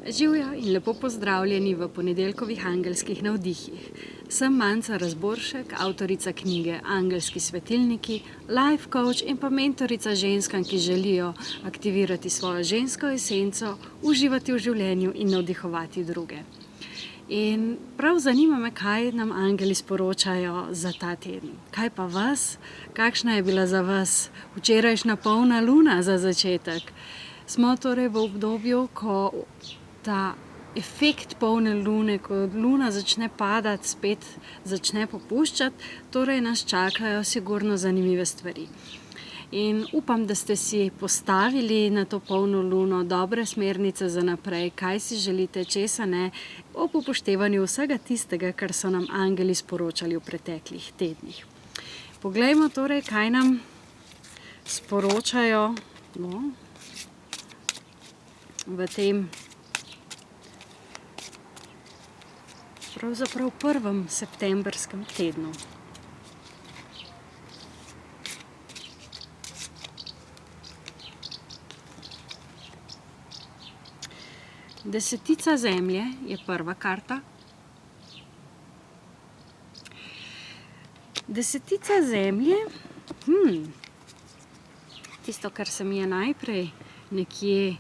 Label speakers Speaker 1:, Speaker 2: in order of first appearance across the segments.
Speaker 1: Živjo in lepo pozdravljeni v ponedeljkovih angelskih navdihih. Sem Manca Razboršek, avtorica knjige Angelski svetilniki, life coach in pa mentorica ženskam, ki želijo aktivirati svojo žensko esenco, uživati v življenju in navdihovati druge. In prav zanima me, kaj nam angeli sporočajo za ta teden. Kaj pa vas? Kakšna je bila za vas včerajšnja polna luna za začetek? Smo torej v obdobju, ko ta efekt polne lune, ko luna začne padati, spet začne popuščati, torej nas čakajo sigurno zanimive stvari. In upam, da ste si postavili na to polno luno dobre smernice za naprej, kaj si želite, česa ne, ob upoštevanju vsega tistega, kar so nam angeli sporočali v preteklih tednih. Poglejmo torej, kaj nam sporočajo v tem pravzaprav prvem septembrskem tednu. Desetica zemlje je prva karta. Desetica zemlje, tisto, kar se mi je najprej nekje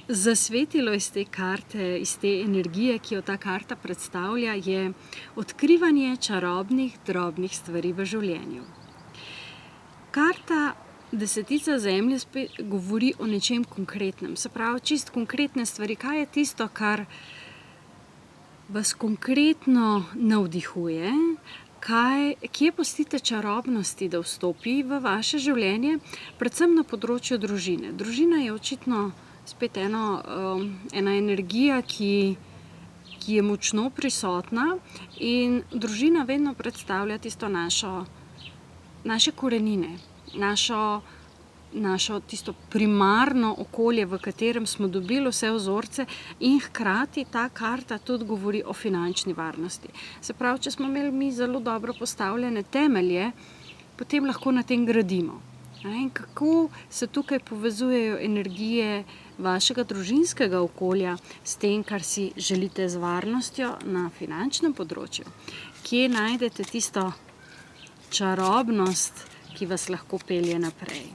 Speaker 1: zasvetilo iz te karte, iz te energije, ki jo ta karta predstavlja, je odkrivanje čarobnih, drobnih stvari v življenju. Karta desetica zemlje spet govori o nečem konkretnem, se pravi čist konkretne stvari. Kaj je tisto, kar vas konkretno navdihuje? Kje pustite čarobnosti, da vstopi v vaše življenje, predvsem na področju družine. Družina je očitno spet ena energija, ki je močno prisotna, in družina vedno predstavlja tisto naše korenine, našo tisto primarno okolje, v katerem smo dobili vse vzorce, in hkrati ta karta tudi govori o finančni varnosti. Se pravi, če smo imeli mi zelo dobro postavljene temelje, potem lahko na tem gradimo. In kako se tukaj povezujejo energije vašega družinskega okolja s tem, kar si želite z varnostjo na finančnem področju? Kje najdete tisto čarobnost, ki vas lahko pelje naprej?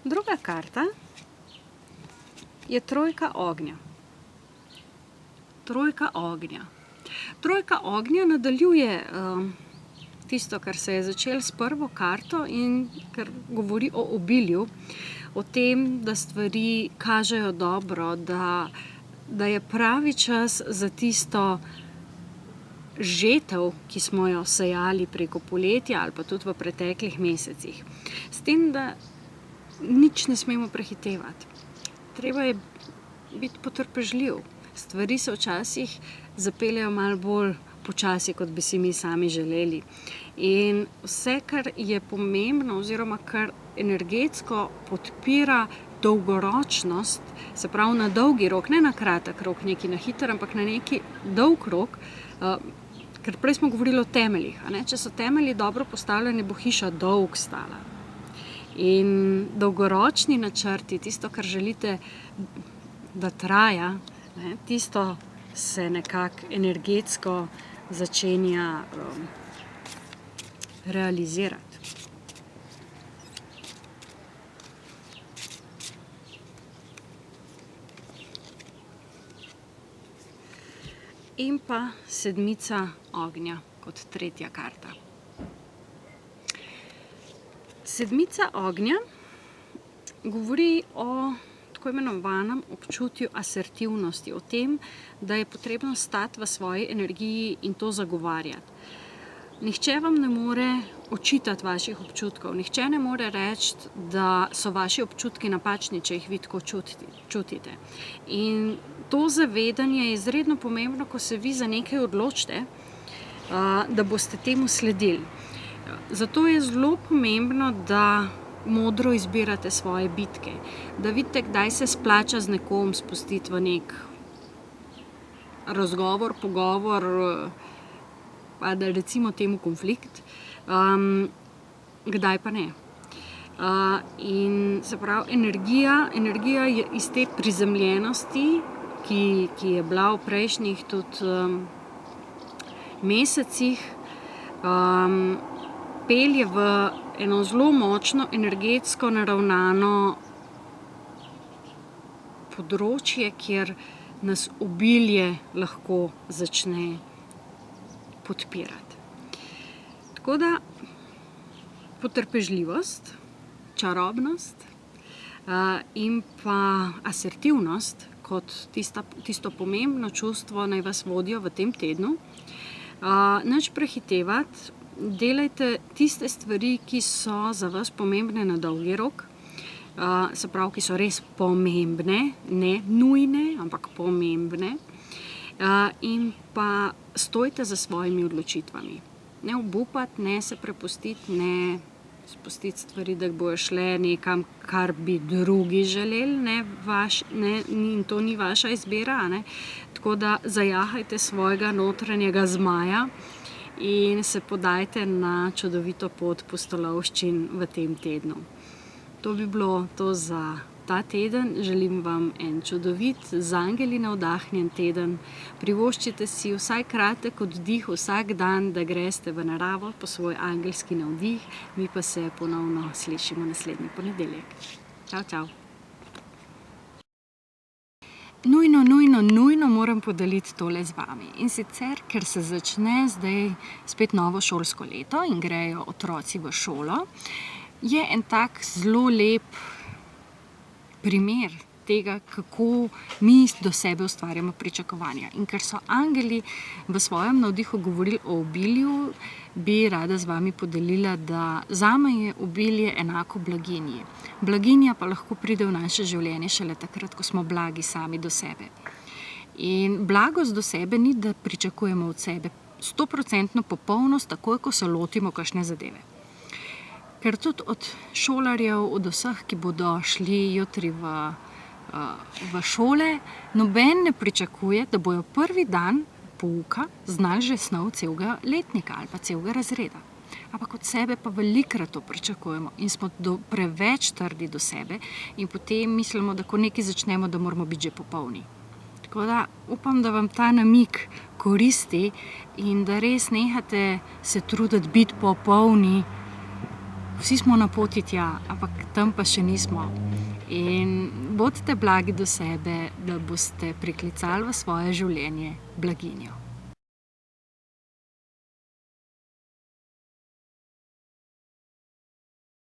Speaker 1: Druga karta je trojka ognja. Trojka ognja. Trojka ognja nadaljuje tisto, kar se je začelo s prvo karto in kar govori o obilju, o tem, da stvari kažejo dobro, da je pravi čas za tisto žetev, ki smo jo sejali preko poletja ali pa tudi v preteklih mesecih. S tem, da nič ne smemo prehitevati. Treba je biti potrpežljiv. Stvari se včasih zapeljejo malo bolj počasi, kot bi si mi sami želeli. In vse, kar je pomembno oziroma kar energetsko podpira dolgoročnost, se pravi na dolgi rok, ne na kratek rok, neki na hiter, ampak na neki dolg rok, ker prej smo govorili o temeljih. Če so temelji dobro postavljeni, bo hiša dolgo stala. In dolgoročni načrti, tisto, kar želite, da traja, tisto se nekako energetsko začenja realizirati. In pa sedmica ognja kot tretja karta. Sedmica ognja govori o tako imenovanem občutju asertivnosti, o tem, da je potrebno stati v svoji energiji in to zagovarjati. Nihče vam ne more očitati vaših občutkov, nihče ne more reči, da so vaši občutki napačni, če jih vi tako čutite. In to zavedanje je izredno pomembno, ko se vi za nekaj odločite, da boste temu sledili. Zato je zelo pomembno, da modro izbirate svoje bitke, da vidite, kdaj se splača z nekom spustiti v nek razgovor, pogovor, pa da recimo temu konflikt, kdaj pa ne. In se pravi, energija je iz te prizemljenosti, ki je bila v prejšnjih tudi mesecih, pelje v eno zelo močno energetsko naravnano področje, kjer nas obilje lahko začne podpirati. Tako da potrpežljivost, čarobnost in pa asertivnost kot tisto pomembno čustvo naj vas vodijo v tem tednu. Nič prehitevati, delajte tiste stvari, ki so za vas pomembne na dolgi rok, se pravi, ki so res pomembne, ne nujne, ampak pomembne. In pa stojte za svojimi odločitvami. Ne obupati, ne se prepustiti, ne spustiti stvari, da bojo šle nekam, kar bi drugi želeli, in to ni vaša izbira, ne. Tako da zajahajte svojega notranjega zmaja in se podajte na čudovito pot pustolovščin v tem tednu. To bi bilo to za ta teden. Želim vam en čudovit, z angeli navdahnjen teden. Privoščite si vsaj kratek oddih vsak dan, da greste v naravo po svoj angelski navdih. Mi pa se ponovno slišimo naslednji ponedeljek. Čau, čau. Nujno moram podeliti tole z vami. In sicer, ker se začne zdaj spet novo šolsko leto in grejo otroci v šolo, je en tak zelo lep primer tega, kako mi do sebe ustvarjamo pričakovanja. In ker so angeli v svojem navdihu govorili o obilju, bi rada z vami podelila, da zame je obilje enako blaginji. Blaginja pa lahko pride v naše življenje šele takrat, ko smo blagi sami do sebe. In blagost do sebe ni, da pričakujemo od sebe 100% popolnost, takoj, ko se lotimo kakšne zadeve. Ker tudi od šolarjev, od vseh, ki bodo šli jutri v šole, noben ne pričakuje, da bojo prvi dan pouka znali že snov celega letnika ali pa celega razreda. Ampak od sebe pa velikokrat to pričakujemo in smo preveč trdi do sebe in potem mislimo, da ko nekaj začnemo, da moramo biti že popolni. Tako da upam, da vam ta namig koristi in da res nehate se truditi biti popolni. Vsi smo na poti tja, ampak tam pa še nismo. In bodite blagi do sebe, da boste priklicali v svoje življenje blaginjo.